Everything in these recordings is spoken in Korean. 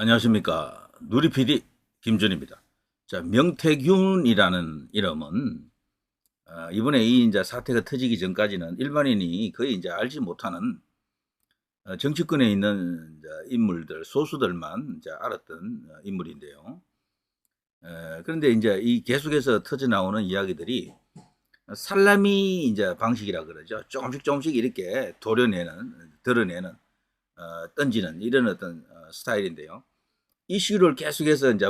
안녕하십니까. 누리 PD 김준입니다. 자, 명태균이라는 이름은 이번에 이 이제 사태가 터지기 전까지는 일반인이 거의 이제 알지 못하는 정치권에 있는 이제 인물들, 소수들만 이제 알았던 인물인데요. 그런데 이제 이 계속해서 터져 나오는 이야기들이 살라미 이제 방식이라 그러죠. 조금씩 조금씩 이렇게 드러내는, 던지는 이런 어떤 스타일인데요. 이슈를 계속해서 이제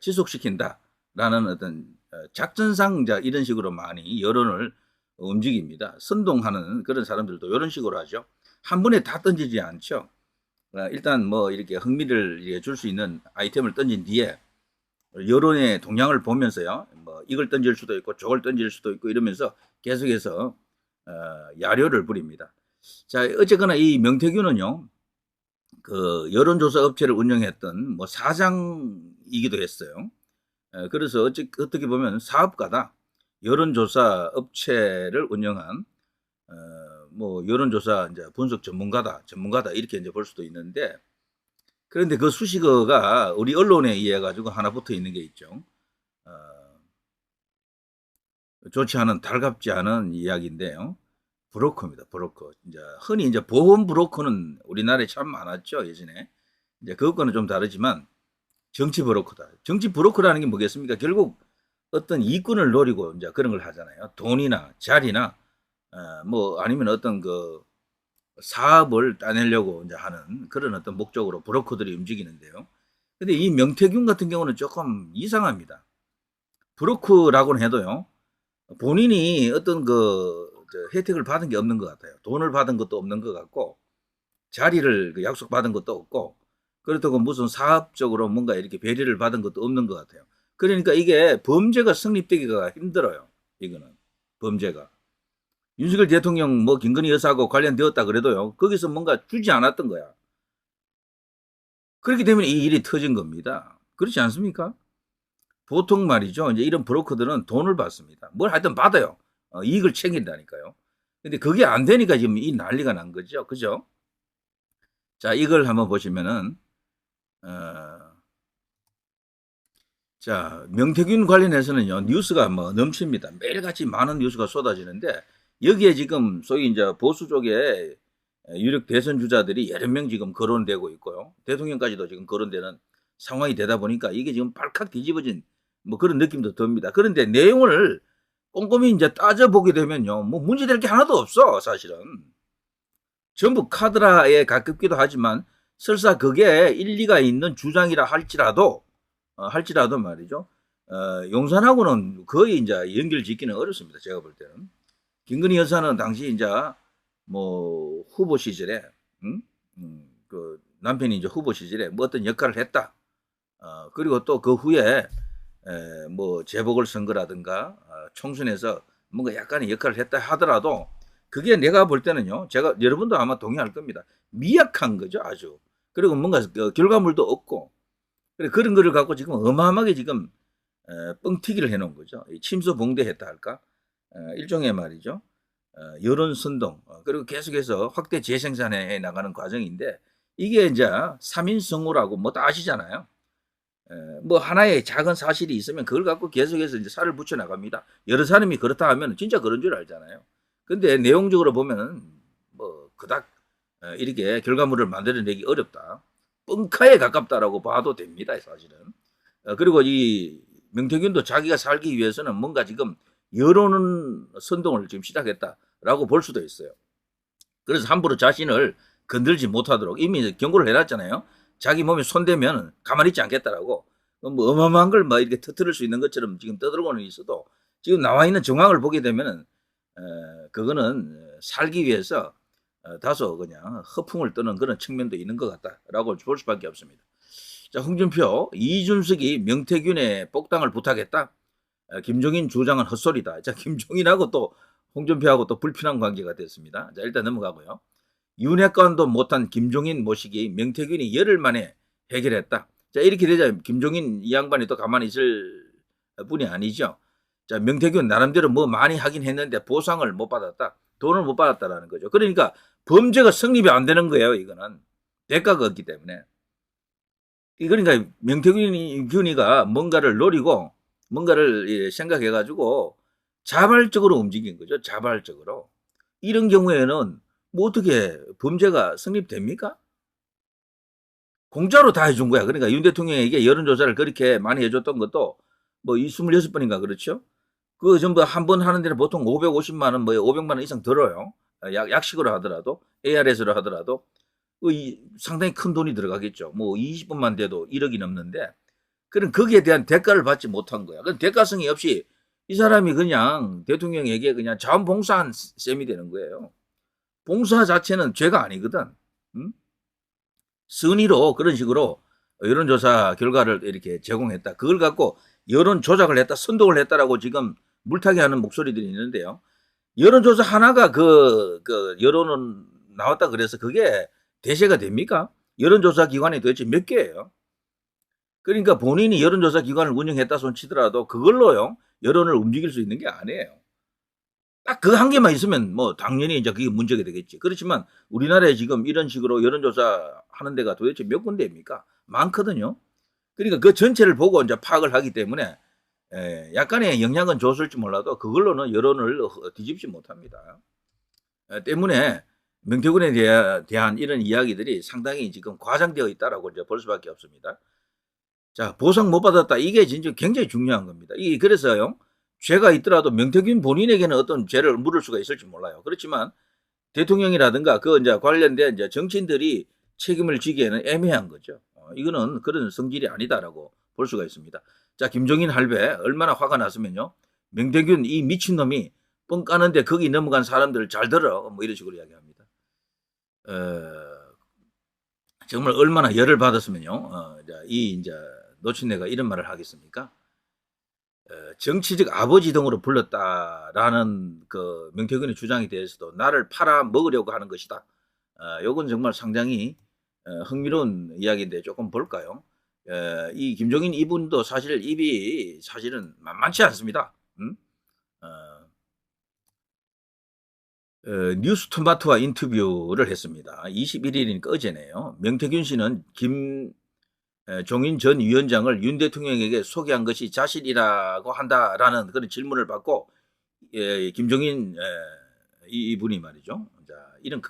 지속시킨다라는 어떤 작전상 이제 이런 식으로 많이 여론을 움직입니다. 선동하는 그런 사람들도 이런 식으로 하죠. 한 번에 다 던지지 않죠. 일단 뭐 이렇게 흥미를 줄 수 있는 아이템을 던진 뒤에 여론의 동향을 보면서요. 뭐 이걸 던질 수도 있고 저걸 던질 수도 있고 이러면서 계속해서 야료를 부립니다. 자, 어쨌거나 이 명태균은요. 그 여론조사 업체를 운영했던 뭐 사장이기도 했어요. 그래서 어떻게 보면 사업가다. 여론조사 업체를 운영한 어, 뭐 여론조사 이제 분석 전문가다 이렇게 이제 볼 수도 있는데, 그런데 그 수식어가 우리 언론에 의해 가지고 하나 붙어 있는 게 있죠. 어, 좋지 않은 달갑지 않은 이야기인데요. 브로커입니다. 브로커. 이제 흔히 이제 보험 브로커는 우리나라에 참 많았죠, 예전에. 이제 그것과는 좀 다르지만 정치 브로커다. 정치 브로커라는 게 뭐겠습니까? 결국 어떤 이권을 노리고 이제 그런 걸 하잖아요. 돈이나 자리나 뭐 아니면 어떤 그 사업을 따내려고 이제 하는 그런 어떤 목적으로 브로커들이 움직이는데요. 근데 이 명태균 같은 경우는 조금 이상합니다. 브로커라고는 해도요. 본인이 어떤 혜택을 받은 게 없는 것 같아요. 돈을 받은 것도 없는 것 같고, 자리를 약속받은 것도 없고, 그렇다고 무슨 사업적으로 뭔가 이렇게 배려를 받은 것도 없는 것 같아요. 그러니까 이게 범죄가 성립되기가 힘들어요. 이거는 범죄가. 윤석열 대통령 뭐 김건희 여사하고 관련되었다 그래도요. 거기서 뭔가 주지 않았던 거야. 그렇기 때문에 이 일이 터진 겁니다. 그렇지 않습니까? 보통 말이죠. 이제 이런 브로커들은 돈을 받습니다. 뭘 하여튼 받아요. 이익을 챙긴다니까요. 근데 그게 안 되니까 지금 이 난리가 난 거죠. 그죠? 자, 이걸 한번 보시면은, 어, 자, 명태균 관련해서는요, 뉴스가 뭐 넘칩니다. 매일같이 많은 뉴스가 쏟아지는데, 여기에 지금 소위 이제 보수 쪽에 유력 대선 주자들이 여러 명 지금 거론되고 있고요. 대통령까지도 지금 거론되는 상황이 되다 보니까 이게 지금 발칵 뒤집어진 뭐 그런 느낌도 듭니다. 그런데 내용을 꼼꼼히 이제 따져보게 되면요, 뭐 문제될 게 하나도 없어, 사실은. 전부 카드라에 가깝기도 하지만 설사 그게 일리가 있는 주장이라 할지라도 말이죠. 용산하고는 거의 이제 연결 짓기는 어렵습니다. 제가 볼 때는. 김건희 여사는 당시 이제 뭐 후보 시절에, 그 남편이 이제 후보 시절에 뭐 어떤 역할을 했다. 그리고 또 그 후에 뭐 재보궐 선거라든가 총선에서 뭔가 약간의 역할을 했다 하더라도 그게 내가 볼 때는요. 제가 여러분도 아마 동의할 겁니다. 미약한 거죠, 아주. 그리고 뭔가 결과물도 없고. 그런 거를 갖고 지금 어마어마하게 지금 뻥튀기를 해놓은 거죠. 침소봉대했다 할까? 일종의 말이죠. 여론 선동, 그리고 계속해서 확대 재생산해 나가는 과정인데, 이게 이제 3인 성호라고 뭐 다 아시잖아요. 뭐 하나의 작은 사실이 있으면 그걸 갖고 계속해서 이제 살을 붙여 나갑니다. 여러 사람이 그렇다 하면 진짜 그런 줄 알잖아요. 근데 내용적으로 보면은 뭐 그닥 이렇게 결과물을 만들어내기 어렵다. 뻥카에 가깝다라고 봐도 됩니다, 사실은. 그리고 이 명태균도 자기가 살기 위해서는 뭔가 지금 여론 선동을 지금 시작했다라고 볼 수도 있어요. 그래서 함부로 자신을 건들지 못하도록 이미 경고를 해놨잖아요. 자기 몸에 손대면 가만히 있지 않겠다라고. 뭐 어마어마한 걸 막 이렇게 터뜨릴 수 있는 것처럼 지금 떠들고는 있어도 지금 나와 있는 정황을 보게 되면은 그거는 살기 위해서 다소 그냥 허풍을 떠는 그런 측면도 있는 것 같다라고 볼 수밖에 없습니다. 자, 홍준표, 이준석이 명태균의 복당을 부탁했다. 김종인 주장은 헛소리다. 자, 김종인하고 또 홍준표하고 또 불편한 관계가 됐습니다. 자, 일단 넘어가고요. 윤핵관도 못한 김종인 모시기 명태균이 열흘 만에 해결했다. 자, 이렇게 되자 김종인 이 양반이 또 가만히 있을 분이 아니죠. 자, 명태균 나름대로 뭐 많이 하긴 했는데 보상을 못 받았다. 돈을 못 받았다라는 거죠. 그러니까 범죄가 성립이 안 되는 거예요, 이거는. 대가가 없기 때문에. 그러니까 명태균이가 뭔가를 노리고 뭔가를 생각해가지고 자발적으로 움직인 거죠. 자발적으로. 이런 경우에는 뭐 어떻게 범죄가 성립됩니까? 공짜로 다 해준 거야. 그러니까 윤 대통령에게 여론조사를 그렇게 많이 해줬던 것도 뭐 26번인가 그렇죠? 그 전부 한 번 하는 데는 보통 550만 원, 뭐 500만 원 이상 들어요. 약식으로 하더라도, ARS로 하더라도. 상당히 큰 돈이 들어가겠죠. 뭐 20분만 돼도 1억이 넘는데, 그럼 거기에 대한 대가를 받지 못한 거야. 그럼 대가성이 없이 이 사람이 그냥 대통령에게 그냥 자원봉사한 셈이 되는 거예요. 봉사 자체는 죄가 아니거든. 응? 선의로 그런 식으로 여론조사 결과를 이렇게 제공했다. 그걸 갖고 여론 조작을 했다, 선동을 했다라고 지금 물타기 하는 목소리들이 있는데요. 여론조사 하나가 그 여론은 나왔다 그래서 그게 대세가 됩니까? 여론조사 기관이 도대체 몇 개예요? 그러니까 본인이 여론조사 기관을 운영했다 손치더라도 그걸로요, 여론을 움직일 수 있는 게 아니에요. 딱 그 한 개만 있으면 뭐 당연히 이제 그게 문제가 되겠지. 그렇지만 우리나라에 지금 이런 식으로 여론조사 하는 데가 도대체 몇 군데입니까? 많거든요. 그러니까 그 전체를 보고 이제 파악을 하기 때문에 약간의 영향은 줬을지 몰라도 그걸로는 여론을 뒤집지 못합니다. 때문에 명태균에 대한 이런 이야기들이 상당히 지금 과장되어 있다라고 이제 볼 수밖에 없습니다. 자, 보상 못 받았다. 이게 진짜 굉장히 중요한 겁니다. 이게 그래서요, 죄가 있더라도 명태균 본인에게는 어떤 죄를 물을 수가 있을지 몰라요. 그렇지만 대통령이라든가 그 이제 관련된 이제 정치인들이 책임을 지기에는 애매한 거죠. 이거는 그런 성질이 아니다라고 볼 수가 있습니다. 자, 김종인 할배 얼마나 화가 났으면요, 명태균 이 미친놈이 뻥 까는데 거기 넘어간 사람들을 잘 들어, 뭐 이런 식으로 이야기합니다. 정말 얼마나 열을 받았으면요, 이제 노친네가 이런 말을 하겠습니까? 정치적 아버지 등으로 불렀다라는 그 명태균의 주장에 대해서도 나를 팔아 먹으려고 하는 것이다. 요건 정말 상당히 흥미로운 이야기인데 조금 볼까요? 이 김종인 이분도 사실 입이 사실은 만만치 않습니다. 뉴스토마토와 인터뷰를 했습니다. 21일이니까 어제네요. 명태균 씨는 김종인 전 위원장을 윤 대통령에게 소개한 것이 자신이라고 한다라는 그런 질문을 받고, 김종인 이분이 말이죠. 자, 이런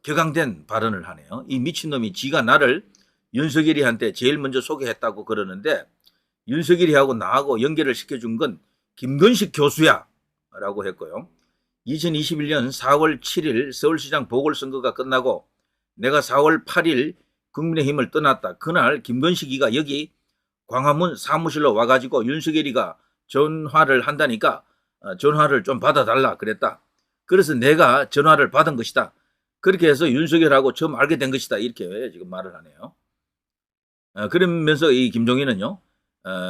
격앙된 발언을 하네요. 이 미친놈이 지가 나를 윤석열이한테 제일 먼저 소개했다고 그러는데, 윤석열이하고 나하고 연결을 시켜준 건 김건식 교수야 라고 했고요. 2021년 4월 7일 서울시장 보궐선거가 끝나고 내가 4월 8일 국민의힘을 떠났다. 그날 김건식이가 여기 광화문 사무실로 와가지고 윤석열이가 전화를 한다니까 전화를 좀 받아달라 그랬다. 그래서 내가 전화를 받은 것이다. 그렇게 해서 윤석열하고 처음 알게 된 것이다. 이렇게 지금 말을 하네요. 그러면서 이 김종인은요,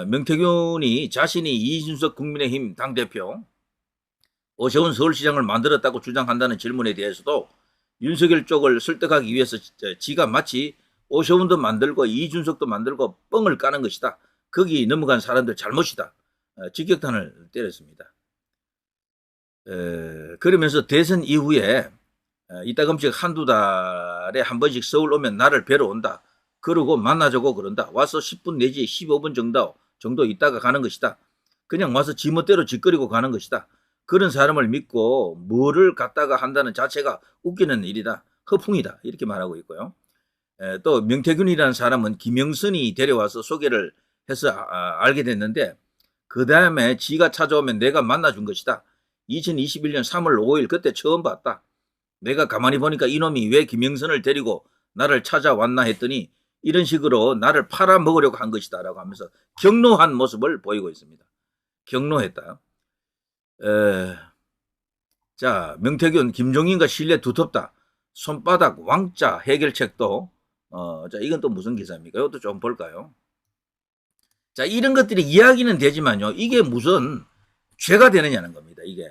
명태균이 자신이 이준석 국민의힘 당대표, 오세훈 서울시장을 만들었다고 주장한다는 질문에 대해서도 윤석열 쪽을 설득하기 위해서 지가 마치 오세훈도 만들고 이준석도 만들고 뻥을 까는 것이다. 거기 넘어간 사람들 잘못이다. 직격탄을 때렸습니다. 그러면서 대선 이후에 이따금씩 한두 달에 한 번씩 서울 오면 나를 뵈러 온다. 그러고 만나자고 그런다. 와서 10분 내지 15분 정도 있다가 가는 것이다. 그냥 와서 지멋대로 짓거리고 가는 것이다. 그런 사람을 믿고 뭐를 갖다가 한다는 자체가 웃기는 일이다. 허풍이다. 이렇게 말하고 있고요. 또 명태균이라는 사람은 김영선이 데려와서 소개를 해서 알게 됐는데, 그 다음에 지가 찾아오면 내가 만나준 것이다. 2021년 3월 5일 그때 처음 봤다. 내가 가만히 보니까 이놈이 왜 김영선을 데리고 나를 찾아왔나 했더니 이런 식으로 나를 팔아먹으려고 한 것이다 라고 하면서 경로한 모습을 보이고 있습니다. 경로했다. 자, 명태균 김종인과 신뢰 두텁다. 손바닥 왕자 해결책도 자, 이건 또 무슨 기사입니까? 이것도 좀 볼까요? 자, 이런 것들이 이야기는 되지만요, 이게 무슨 죄가 되느냐는 겁니다. 이게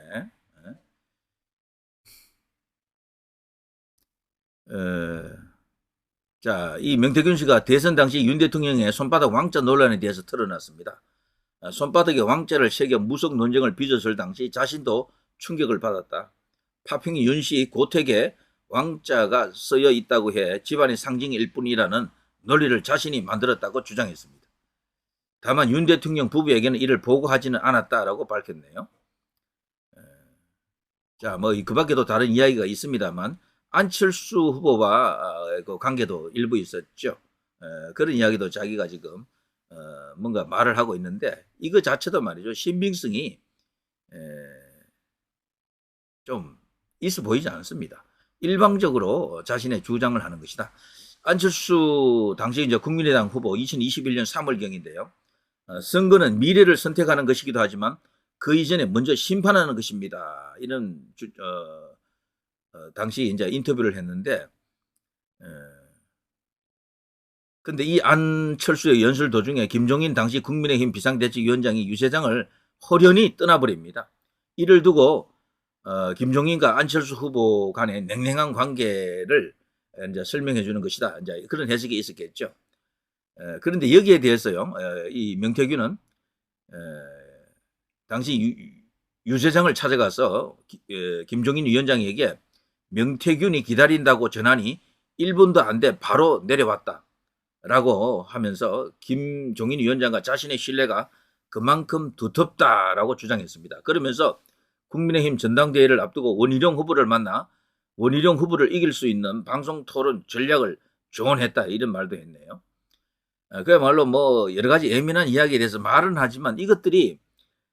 자, 이 명태균 씨가 대선 당시 윤 대통령의 손바닥 왕자 논란에 대해서 털어놨습니다. 손바닥에 왕자를 새겨 무속 논쟁을 빚었을 당시 자신도 충격을 받았다. 파평 윤씨 고택에 왕자가 쓰여 있다고 해 집안의 상징일 뿐이라는 논리를 자신이 만들었다고 주장했습니다. 다만 윤 대통령 부부에게는 이를 보고하지는 않았다라고 밝혔네요. 자, 뭐 그 밖에도 다른 이야기가 있습니다만 안철수 후보와 그 관계도 일부 있었죠. 그런 이야기도 자기가 지금 뭔가 말을 하고 있는데 이거 자체도 말이죠. 신빙성이 좀 있어 보이지 않습니다. 일방적으로 자신의 주장을 하는 것이다. 안철수 당시 이제 국민의당 후보 2021년 3월경인데요. 선거는 미래를 선택하는 것이기도 하지만 그 이전에 먼저 심판하는 것입니다. 이런 당시 이제 인터뷰를 했는데, 근데 이 안철수의 연설 도중에 김종인 당시 국민의힘 비상대책위원장이 유세장을 호련히 떠나버립니다. 이를 두고 김종인과 안철수 후보 간의 냉랭한 관계를 이제 설명해 주는 것이다. 이제 그런 해석이 있었겠죠. 그런데 여기에 대해서요, 이 명태균은 당시 유세장을 찾아가서 김종인 위원장에게 명태균이 기다린다고 전하니 1분도 안 돼 바로 내려왔다 라고 하면서 김종인 위원장과 자신의 신뢰가 그만큼 두텁다라고 주장했습니다. 그러면서 국민의힘 전당대회를 앞두고 원희룡 후보를 만나 원희룡 후보를 이길 수 있는 방송토론 전략을 조언했다 이런 말도 했네요. 그야말로 뭐 여러 가지 예민한 이야기에 대해서 말은 하지만 이것들이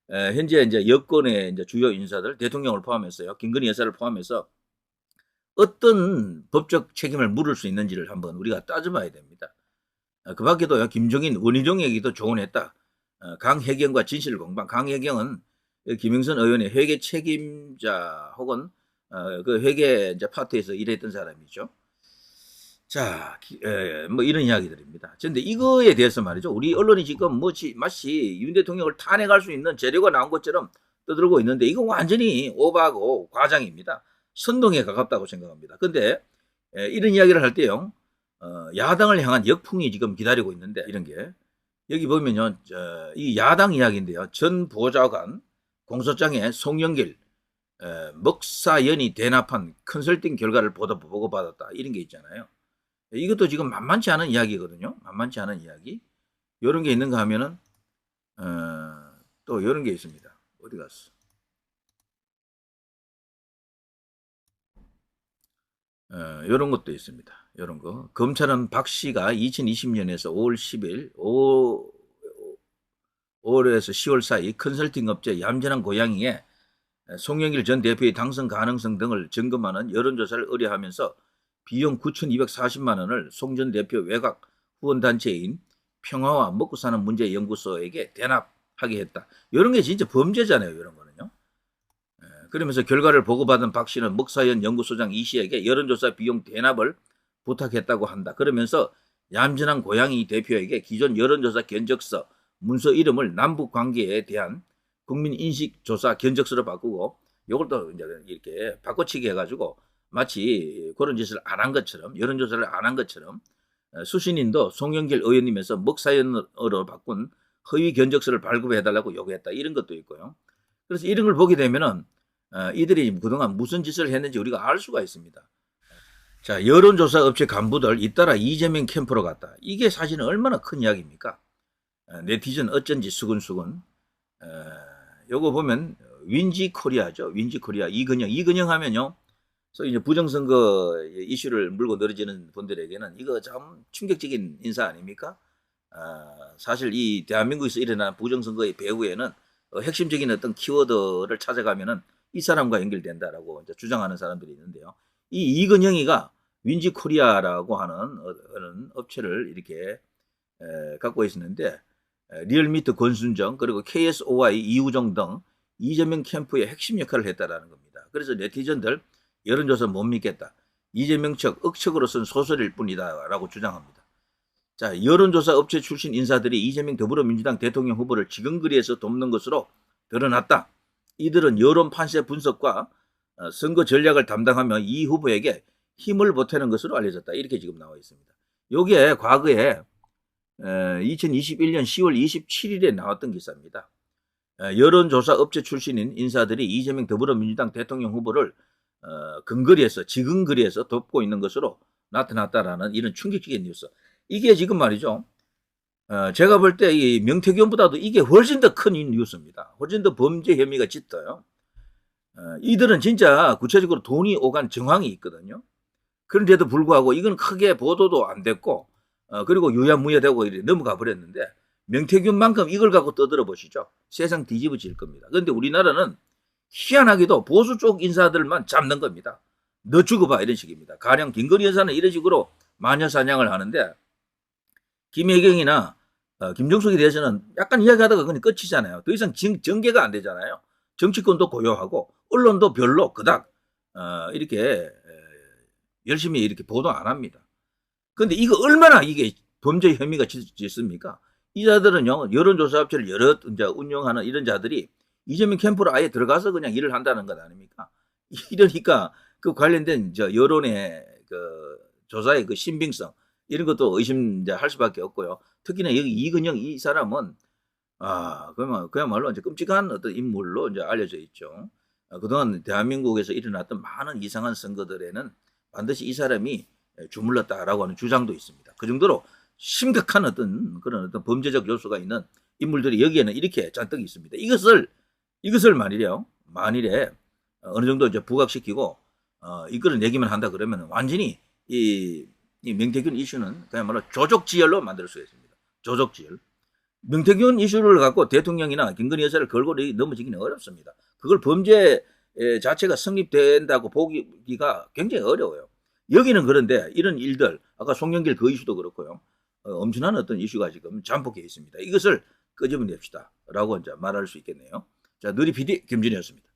현재 이제 여권의 이제 주요 인사들, 대통령을 포함해서요, 김건희 여사를 포함해서 어떤 법적 책임을 물을 수 있는지를 한번 우리가 따져봐야 됩니다. 그 밖에도요, 김종인, 원희룡에게도 조언했다. 강혜경과 진실 공방. 강혜경은 김영선 의원의 회계 책임자 혹은 그 회계 이제 파트에서 일했던 사람이죠. 자, 뭐 이런 이야기들입니다. 그런데 이거에 대해서 말이죠. 우리 언론이 지금 마치 윤 대통령을 탄핵할 수 있는 재료가 나온 것처럼 떠들고 있는데 이건 완전히 오버하고 과장입니다. 선동에 가깝다고 생각합니다. 근데 이런 이야기를 할 때요. 야당을 향한 역풍이 지금 기다리고 있는데 이런 게 여기 보면요. 이 야당 이야기인데요. 전 보좌관 공소장에 송영길 먹사연이 대납한 컨설팅 결과를 보고받았다. 이런 게 있잖아요. 이것도 지금 만만치 않은 이야기거든요. 만만치 않은 이야기. 이런 게 있는가 하면은 또 이런 게 있습니다. 어디 갔어? 이런 것도 있습니다. 이런 거. 검찰은 박 씨가 2020년에서 5월 10일, 5월에서 10월 사이 컨설팅 업체 얌전한 고양이에 송영길 전 대표의 당선 가능성 등을 점검하는 여론조사를 의뢰하면서 비용 9,240만 원을 송 전 대표 외곽 후원단체인 평화와 먹고 사는 문제 연구소에게 대납하게 했다. 이런 게 진짜 범죄잖아요. 이런 거는요. 그러면서 결과를 보고받은 박 씨는 먹사연 연구소장 이 씨에게 여론조사 비용 대납을 부탁했다고 한다. 그러면서 얌전한 고양이 대표에게 기존 여론조사 견적서 문서 이름을 남북관계에 대한 국민인식조사 견적서로 바꾸고 이걸 또 이제 이렇게 바꿔치기 해가지고 마치 그런 짓을 안 한 것처럼 여론조사를 안 한 것처럼 수신인도 송영길 의원님에서 먹사연으로 바꾼 허위 견적서를 발급해달라고 요구했다. 이런 것도 있고요. 그래서 이런 걸 보게 되면은 이들이 그동안 무슨 짓을 했는지 우리가 알 수가 있습니다. 자, 여론조사 업체 간부들 잇따라 이재명 캠프로 갔다. 이게 사실은 얼마나 큰 이야기입니까? 네티즌 어쩐지 수근수근. 요거 보면 윈지 코리아죠. 윈지 코리아 이근영 하면요. 그래서 이제 부정선거 이슈를 물고 늘어지는 분들에게는 이거 참 충격적인 인사 아닙니까? 사실 이 대한민국에서 일어난 부정선거의 배후에는 핵심적인 어떤 키워드를 찾아가면은 이 사람과 연결된다라고 이제 주장하는 사람들이 있는데요. 이 이근영이가 윈지 코리아라고 하는 업체를 이렇게 갖고 있었는데 리얼미터 권순정 그리고 KSOI 이우정 등 이재명 캠프의 핵심 역할을 했다라는 겁니다. 그래서 네티즌들 여론조사 못 믿겠다. 이재명 측 억측으로 쓴 소설일 뿐이다 라고 주장합니다. 자, 여론조사 업체 출신 인사들이 이재명 더불어민주당 대통령 후보를 지근거리에서 돕는 것으로 드러났다. 이들은 여론 판세 분석과 선거 전략을 담당하며 이 후보에게 힘을 보태는 것으로 알려졌다. 이렇게 지금 나와 있습니다. 요게 과거에 2021년 10월 27일에 나왔던 기사입니다. 여론조사 업체 출신인 인사들이 이재명 더불어민주당 대통령 후보를 지근거리에서 돕고 있는 것으로 나타났다라는 이런 충격적인 뉴스. 이게 지금 말이죠. 제가 볼 때 이 명태균보다도 이게 훨씬 더 큰 뉴스입니다. 훨씬 더 범죄 혐의가 짙어요. 이들은 진짜 구체적으로 돈이 오간 정황이 있거든요. 그런데도 불구하고 이건 크게 보도도 안 됐고, 그리고 유야무야되고 이렇게 넘어가 버렸는데, 명태균만큼 이걸 갖고 떠들어 보시죠. 세상 뒤집어질 겁니다. 그런데 우리나라는 희한하게도 보수 쪽 인사들만 잡는 겁니다. 너 죽어봐 이런 식입니다. 가령 김건희 여사는 이런 식으로 마녀사냥을 하는데, 김혜경이나 김정숙에 대해서는 약간 이야기하다가 그냥 끝이잖아요. 더 이상 전개가 안 되잖아요. 정치권도 고요하고 언론도 별로 그닥 이렇게 열심히 이렇게 보도 안 합니다. 그런데 이거 얼마나 이게 범죄 혐의가 짙습니까? 이 자들은요, 여론조사업체를 여러 이제 운영하는 이런 자들이 이재명 캠프로 아예 들어가서 그냥 일을 한다는 것 아닙니까? 이러니까 그 관련된 여론의 그 조사의 그 신빙성 이런 것도 의심할 수밖에 없고요. 특히나 여기 이근영 이 사람은 그야말로 이제 끔찍한 어떤 인물로 이제 알려져 있죠. 그동안 대한민국에서 일어났던 많은 이상한 선거들에는 반드시 이 사람이 주물렀다라고 하는 주장도 있습니다. 그 정도로 심각한 어떤 그런 어떤 범죄적 요소가 있는 인물들이 여기에는 이렇게 잔뜩 있습니다. 이것을 만일에 어느 정도 이제 부각시키고 이거를 내기만 한다 그러면 완전히 이 명태균 이슈는 그야말로 조족지혈로 만들 수 있습니다. 조족지혈. 명태균 이슈를 갖고 대통령이나 김건희 여사를 걸고 넘어지기는 어렵습니다. 그걸 범죄 자체가 성립된다고 보기가 굉장히 어려워요. 여기는 그런데 이런 일들, 아까 송영길 그 이슈도 그렇고요. 엄청난 어떤 이슈가 지금 잠복해 있습니다. 이것을 끄집어냅시다. 라고 이제 말할 수 있겠네요. 자, 누리 PD 김준이었습니다.